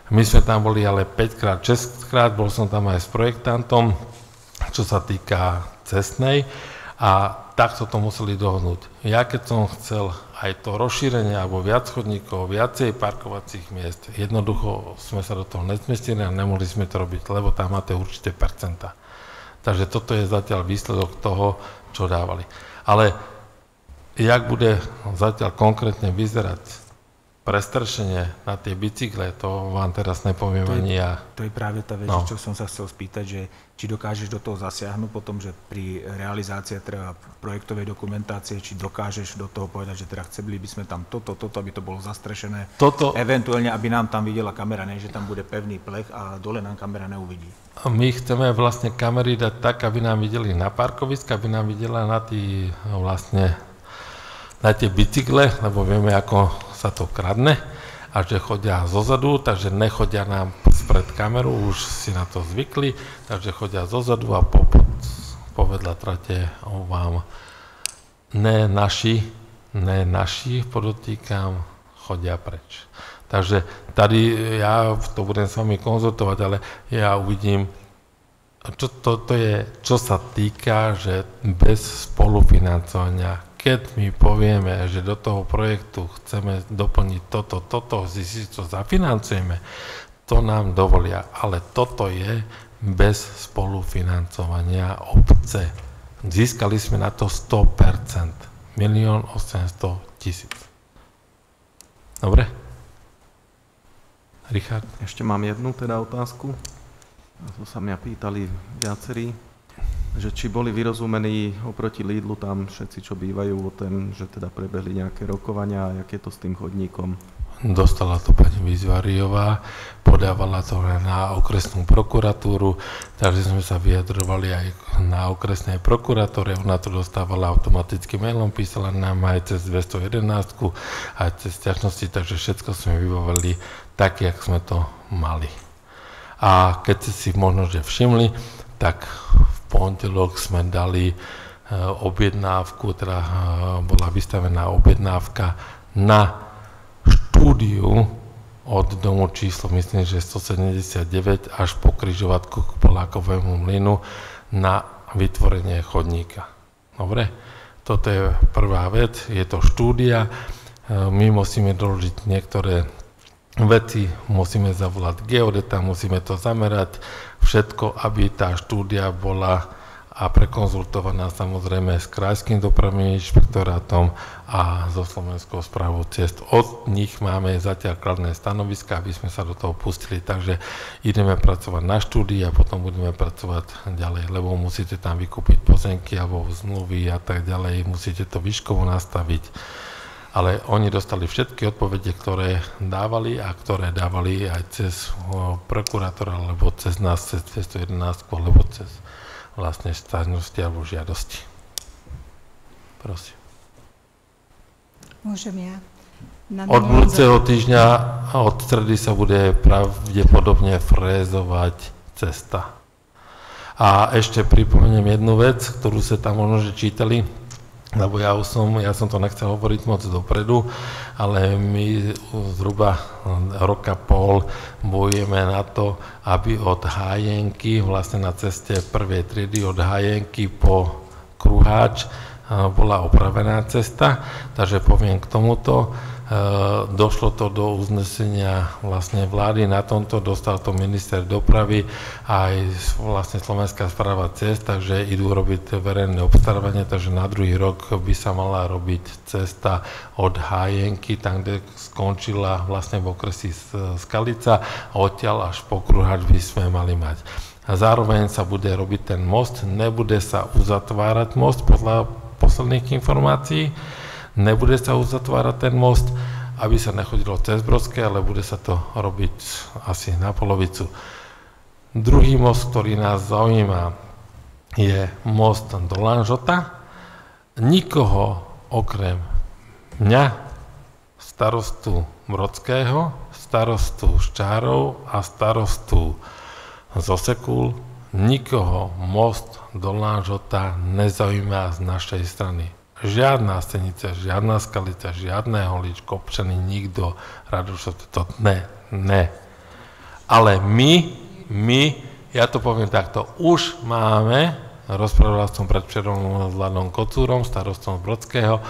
My sme tam boli ale 5-krát, 6-krát, bol som tam aj s projektantom, čo sa týka cestnej a takto to museli dohodnúť. Ja keď som chcel aj to rozšírenie, alebo viac chodníkov, viacej parkovacích miest, jednoducho sme sa do toho nezmestili a nemohli sme to robiť, lebo tam máte určité percenta. Takže toto je zatiaľ výsledok toho, čo dávali. Ale jak bude zatiaľ konkrétne vyzerať prestršenie na tie bicykle, to vám teraz nepoviem ani ja. To je práve tá vec, čo som sa chcel spýtať, že či dokážeš do toho zasiahnuť potom, že pri realizácii teda projektovej dokumentácie, či dokážeš do toho povedať, že teda chceli by sme tam toto, aby to bolo zastrešené, eventuálne, aby nám tam videla kamera, ne, že tam bude pevný plech a dole nám kamera neuvidí. My chceme vlastne kamery dať tak, aby nám videli na parkoviska, aby nám videla na tie bicykle, lebo vieme, ako sa to kradne a že chodia zozadu, takže nechodia nám spred kameru, už si na to zvykli, takže chodia zozadu a povedla trate vám ne naši, podotýkam, chodia preč. Takže tady ja to budem s vami konzultovať, ale ja uvidím, čo sa týka, že bez spolufinancovania, keď my povieme, že do toho projektu chceme doplniť toto, si to zafinancujeme, to nám dovolia, ale toto je bez spolufinancovania obce. Získali sme na to 100%, 1 800 000. Dobre? Richard? Ešte mám jednu teda otázku. To sa mňa pýtali viacerí, že či boli vyrozumení oproti Lidlu tam všetci, čo bývajú o tom, že teda prebehli nejaké rokovania a jak je to s tým chodníkom. Dostala to pani Vizvariová, podávala to na okresnú prokuratúru, takže sme sa vyjadrovali aj na okresnej prokuratúre, ona to dostávala automaticky mailom, písala nám aj cez 211, aj cez sťažnosti, takže všetko sme vybavili tak, jak sme to mali. A keď ste si možno že všimli, tak v pondelok sme dali objednávku, teda bola vystavená objednávka na štúdiu od domu číslo, myslím, že 179 až po križovatku k Polákovému mlynu na vytvorenie chodníka. Dobre? Toto je prvá vec, je to štúdia, my musíme doložiť niektoré veci, musíme zavolať geodeta, musíme to zamerať, všetko, aby tá štúdia bola a prekonzultovaná samozrejme s Krajským dopravným inšpektorátom a so Slovenskou správou ciest. Od nich máme zatiaľ kladné stanoviska, aby sme sa do toho pustili, takže ideme pracovať na štúdii a potom budeme pracovať ďalej, lebo musíte tam vykúpiť pozemky alebo zmluvy a tak ďalej, musíte to výškovo nastaviť. Ale oni dostali všetky odpovede, ktoré dávali a ktoré dávali aj cez prokurátora, alebo cez nás, cez 211, alebo cez vlastne sťažnosti alebo žiadosti. Prosím. Môžem ja? Od budúceho týždňa a od stredy sa bude pravdepodobne frézovať cesta. A ešte pripomeniem jednu vec, ktorú sa tam možno že čítali, lebo ja som to nechcel hovoriť moc dopredu, ale my zhruba roka pol bojujeme na to, aby od Hájenky, vlastne na ceste prvej triedy od Hájenky po Kruháč bola opravená cesta, takže poviem k tomuto. Došlo to do uznesenia vlastne vlády, na tomto dostal to minister dopravy aj vlastne Slovenská správa ciest, takže idú robiť verejné obstarávanie, takže na druhý rok by sa mala robiť cesta od Hájenky, tam, kde skončila vlastne v okresi Skalica a odtiaľ až po Kruháč by sme mali mať. A zároveň sa bude robiť ten most, nebude sa uzatvárať most podľa posledných informácií, nebude sa uzatvárať ten most, aby sa nechodilo cez Brodské, ale bude sa to robiť asi na polovicu. Druhý most, ktorý nás zaujíma, je most do Lanžota. Nikoho okrem mňa, starostu Brodského, starostu Ščárov a starostu Zosekul, nikoho most do Lanžota nezaujíma z našej strany. Žiadna Stenica, žiadna Skalica, žiadne Holič, Kopčany, nikto, Radošov, to ne. Ale my, ja to poviem takto, už máme, rozprával som predvčerom s Vladom Kocúrom, starostom z Brodského,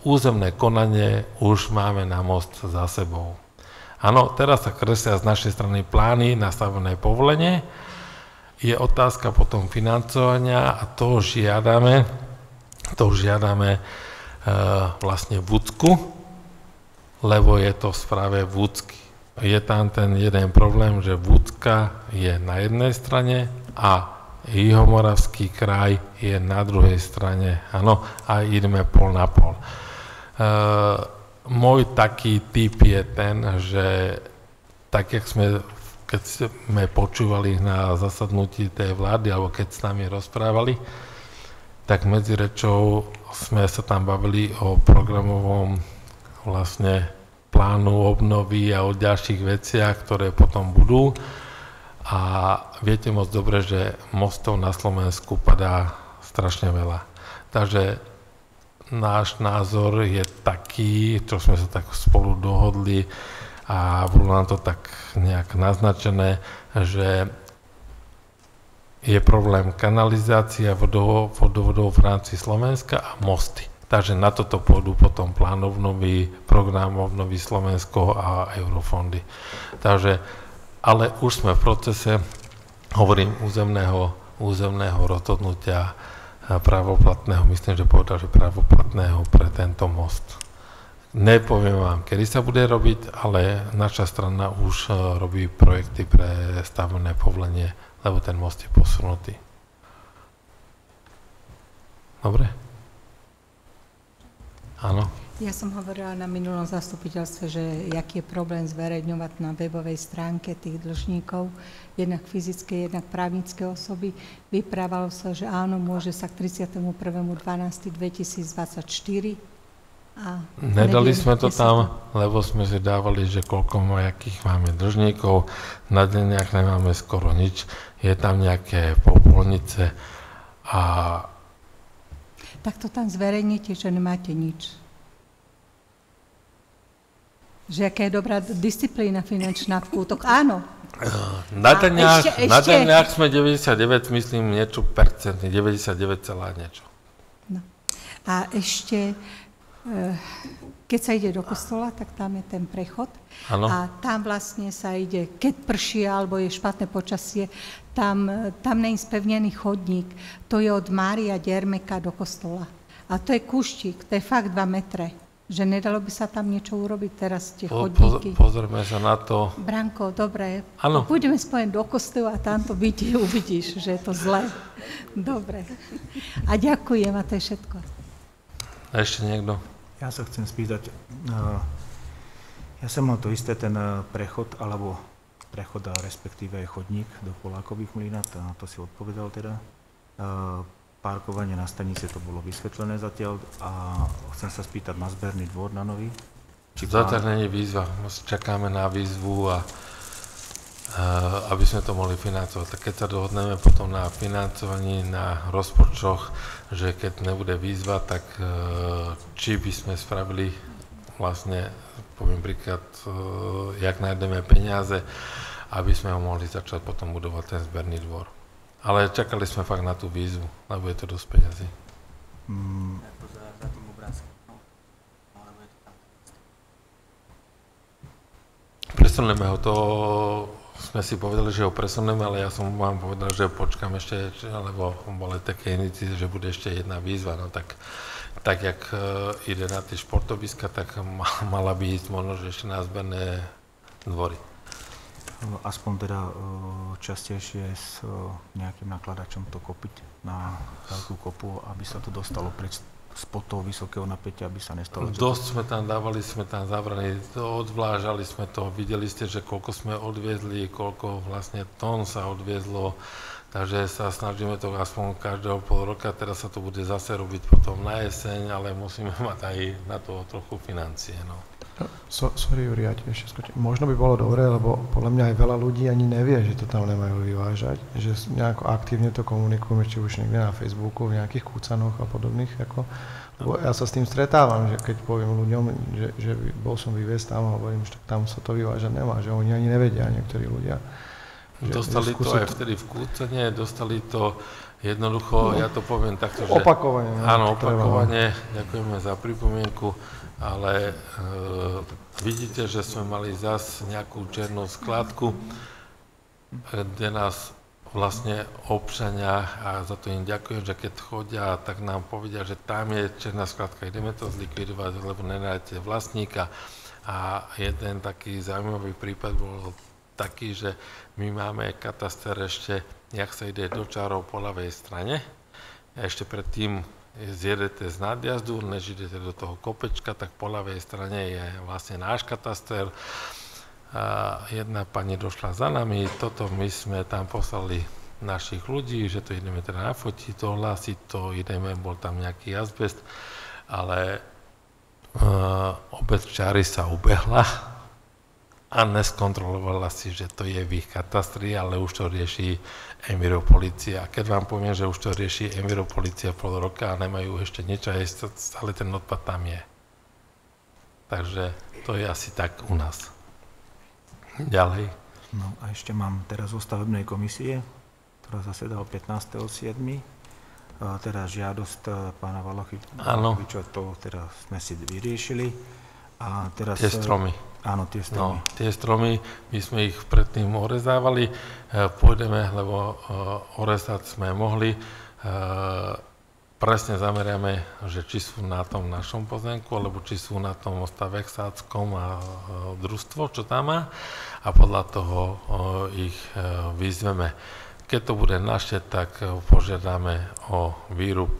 územné konanie už máme na most za sebou. Áno, teraz sa kreslia z našej strany plány na stavebné povolenie, je otázka potom financovania a to žiadame vlastne Vúcku, lebo je to v správe Vúcky. Je tam ten jeden problém, že Vúcka je na jednej strane a Jihomoravský kraj je na druhej strane. Áno, a ideme pol na pol. Môj taký tip je ten, že tak, keď sme počúvali na zasadnutí tej vlády, alebo keď s nami rozprávali, tak medzi rečou sme sa tam bavili o programovom vlastne plánu obnovy a o ďalších veciach, ktoré potom budú. A viete moc dobre, že mostov na Slovensku padá strašne veľa. Takže náš názor je taký, čo sme sa tak spolu dohodli a bolo nám to tak nejak naznačené, že je problém kanalizácia vodovodov v rámci Slovenska a mosty. Takže na toto pôjdu potom plán obnovy, program obnovy Slovensko a eurofondy. Takže, ale už sme v procese, hovorím, územného rozhodnutia právoplatného, myslím, že povedal, že právoplatného pre tento most. Nepoviem vám, kedy sa bude robiť, ale naša strana už robí projekty pre stavebné povolenie, lebo ten most je posunutý. Dobre? Áno. Ja som hovorila na minulom zastupiteľstve, že aký je problém zverejňovať na webovej stránke tých dlžníkov, jednak fyzické, jednak právnické osoby. Vyprávalo sa, že áno, môže sa k 31.12.2024. Nedali sme to tam, lebo sme si dávali, že koľko jakých máme dlžníkov, na deniach nemáme skoro nič, je tam nejaké popolnice a... Tak to tam zverejnite, že nemáte nič. Že aká je dobrá disciplína finančná v kútok, áno. Na deniach sme 99, myslím, niečo percentný, 99, niečo. No. A ešte, keď sa ide do kostola, tak tam je ten prechod. Áno. A tam vlastne sa ide, keď prší alebo je špatné počasie, tam nie je spevnený chodník. To je od Mária Dermeka do kostola. A to je kúštik, to je fakt 2 metre. Že nedalo by sa tam niečo urobiť teraz, tie chodníky. Pozrieme sa na to. Branko, dobre, Áno. Budeme spojené do kostola a tam to uvidíš, že je to zlé. Dobre. A ďakujem, a to je všetko. A ešte niekto? Ja sa chcem spýtať, ja som mal to isté, ten prechod, alebo prechod a respektíve chodník do Polákových mlýna, to si odpovedal teda. Parkovanie na stanici, to bolo vysvetlené zatiaľ a chcem sa spýtať na zberný dvor na nový. Zatiaľ nie je výzva, čakáme na výzvu a aby sme to mohli financovať. Tak keď sa dohodneme potom na financovaní, na rozpočtoch, že keď nebude výzva, tak či by sme spravili vlastne, poviem príklad, jak nájdeme peniaze, aby sme ho mohli začať potom budovať ten zberný dvor. Ale čakali sme fakt na tú výzvu, lebo je to dosť peniazy. Za tým obrázkom, alebo je to tam. Presunieme ho, to sme si povedali, že ho presunieme, ale ja som vám povedal, že počkám ešte, lebo boli také indície, že bude ešte jedna výzva, no tak jak ide na tie športoviska, tak mala by ísť možno, že ešte na zberné dvory. Aspoň teda častejšie s nejakým nakladačom to kopiť na veľkú kopu, aby sa to dostalo spod toho vysokého napätia, aby sa nestalo. Dosť sme tam dávali, sme tam zabrali, odvlážali sme to, videli ste, že koľko sme odviezli, koľko vlastne tón sa odviezlo, takže sa snažíme to aspoň každého pol roka, teraz sa to bude zase robiť potom na jeseň, ale musíme mať aj na to trochu financie, no. Sorry, Juri, ja ti ešte skočím. Možno by bolo dobré, lebo podľa mňa aj veľa ľudí ani nevie, že to tam nemajú vyvážať, že nejako aktívne to komunikujeme, či už niekde na Facebooku, v nejakých kúcanoch a podobných. Lebo ja sa s tým stretávam, že keď poviem ľuďom, že bol som vyviesť tam a hovorím, že tam sa to vyvážať nemá, že oni ani nevedia, niektorí ľudia. Dostali to aj vtedy v kúcane, dostali to jednoducho, ja to poviem takto, že... Opakovane. Áno, opakovane, ďakujeme za pripomienku. Ale vidíte, že sme mali zase nejakú černú skladku, kde nás vlastne občania, a za to im ďakujem, že keď chodia, tak nám povedia, že tam je černá skladka, ideme to zlikvidovať, lebo nenájdete vlastníka. A jeden taký zaujímavý prípad bol taký, že my máme kataster ešte, jak sa ide do čárov po ľavej strane, a ešte predtým zjedete z nadjazdu, než idete do toho kopečka, tak po ľavej strane je vlastne náš kataster. A jedna pani došla za nami, toto my sme tam poslali našich ľudí, že to ideme teda nafotiť, to hlásiť, to ideme, bol tam nejaký azbest, ale obec Čáry sa ubehla a neskontrolovala si, že to je v ich katastri, ale už to rieši Enviropolicia. A keď vám poviem, že už to rieši Enviropolicia pol roka a nemajú ešte niečo, aj stále ten odpad tam je. Takže to je asi tak u nás. Ďalej. No a ešte mám teraz zo stavebnej komisie, ktorá zasedala 15.7. Teraz žiadosť pána Valachoviča, to teraz sme si vyriešili. A teraz, tie stromy. Áno, tie stromy. No, tie stromy, my sme ich predtým orezávali, pôjdeme, lebo orezať sme mohli. Presne zameriame, že či sú na tom našom pozemku, alebo či sú na tom ostave Sádskom a družstvo, čo tam má, a podľa toho ich vyzveme. Keď to bude naše, tak požiadame o výrub.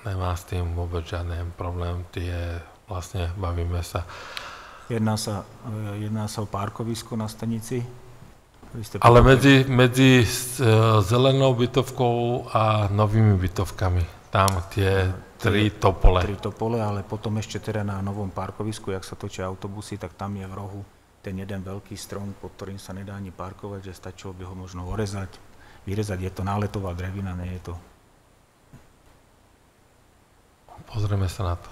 Nemá s tým vôbec žiadny problém, vlastne bavíme sa. Jedná sa o parkovisko na stanici? Ale medzi zelenou bytovkou a novými bytovkami. Tam tie tri topole. Tri topole, ale potom ešte teda na novom parkovisku, jak sa točia autobusy, tak tam je v rohu ten jeden veľký strom, pod ktorým sa nedá ani parkovať, že stačilo by ho možno vyrezať. Je to náletová drevina, nie je to. Pozrieme sa na to.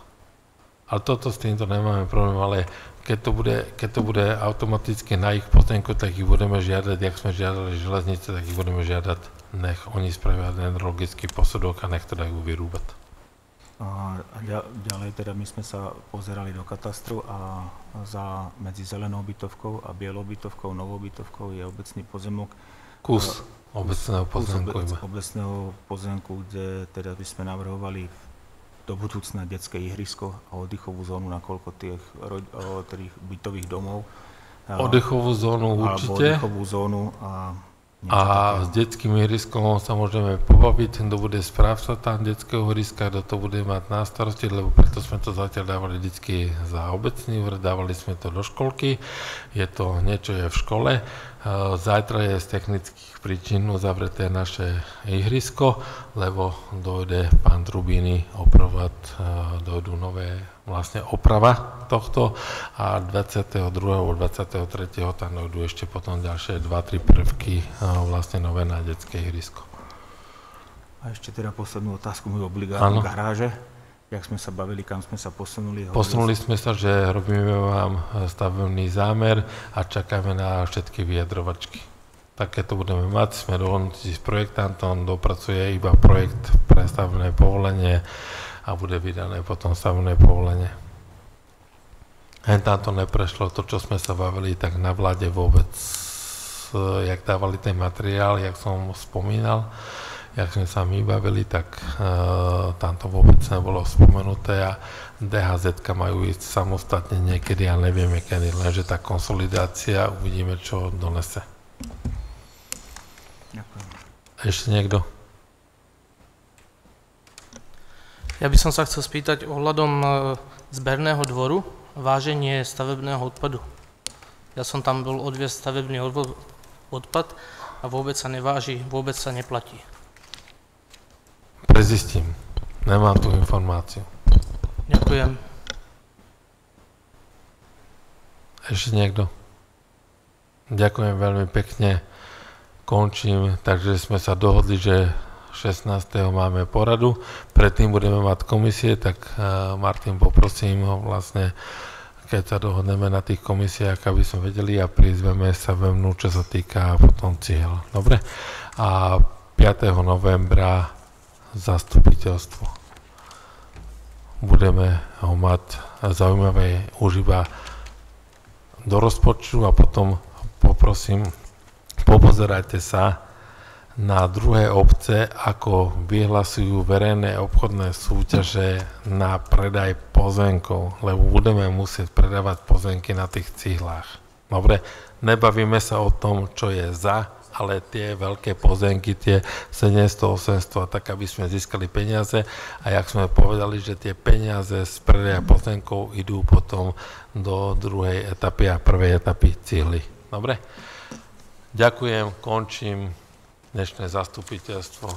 Ale s týmto nemáme problém, ale keď to bude automaticky na ich pozemku, tak ich budeme žiadať, jak sme žiadali železnice, tak ich budeme žiadať, nech oni spravia ten logický posudok a nech to dajú vyrúbať. Ďalej teda my sme sa pozerali do katastru a medzi zelenou bytovkou a bielou bytovkou, novou bytovkou je obecný pozemok. Kus obecného pozemku. Obecného pozemku, kde teda by sme navrhovali do budúcna detské ihrisko a oddychovú zónu, nakoľko tých bytových domov. Oddychovú zónu určite. Alebo oddychovú zónu a s detským ihriskom sa môžeme pobaviť, kto bude správca tam detského ihriska, kto to bude mať na starosti, lebo preto sme to zatiaľ dávali vždy za obecný úrad, dávali sme to do školky, je to niečo je v škole. Zajtra je z technických príčin uzavreté naše ihrisko, lebo dojde pán Trubíny opravovať, dojdú nové vlastne oprava tohto a 22. alebo 23. tam dojdú ešte potom ďalšie 2-3 prvky vlastne nové na detské ihrisko. A ešte teda poslednú otázku, môj obligátne garáže. Jak sme sa bavili, kam sme sa posunuli? Posunuli sme sa, že robíme vám stavebný zámer a čakáme na všetky vyjadrovačky. Také to budeme mať, sme dohodnutí s projektantom, dopracuje iba projekt pre stavebné povolenie a bude vydané potom stavebné povolenie. Hen tam to neprešlo, to, čo sme sa bavili, tak na vláde vôbec, jak dávali ten materiál, jak som spomínal, jak sme sa my bavili, tak tam to vôbec nebolo spomenuté a DHZ-ka majú ísť samostatne niekedy a nevieme kedy, lenže tá konsolidácia, uvidíme, čo donese. Ďakujem. Ešte niekto? Ja by som sa chcel spýtať ohľadom zberného dvoru, váženie stavebného odpadu. Ja som tam bol odviesť stavebný odpad a vôbec sa neváži, vôbec sa neplatí. Prezistím. Nemám tú informáciu. Ďakujem. Ešte niekto? Ďakujem veľmi pekne. Končím. Takže sme sa dohodli, že 16. máme poradu. Predtým budeme mať komisie, tak Martin, poprosím ho vlastne, keď sa dohodneme na tých komisiách, aby sme vedeli a prizveme sa vemnú, čo sa týka potom cieľ. Dobre? A 5. novembra zastupiteľstvo. Budeme ho mať zaujímavé už iba do rozpočtu a potom poprosím, popozerajte sa na druhé obce, ako vyhlasujú verejné obchodné súťaže na predaj pozemkov, lebo budeme musieť predávať pozemky na tých cihlách. Dobre, nebavíme sa o tom, čo je za, ale tie veľké pozemky, tie 700, 800, tak aby sme získali peniaze a jak sme povedali, že tie peniaze z predaja pozemkov idú potom do druhej etapy a prvej etapy cihly. Dobre? Ďakujem, končím dnešné zastupiteľstvo.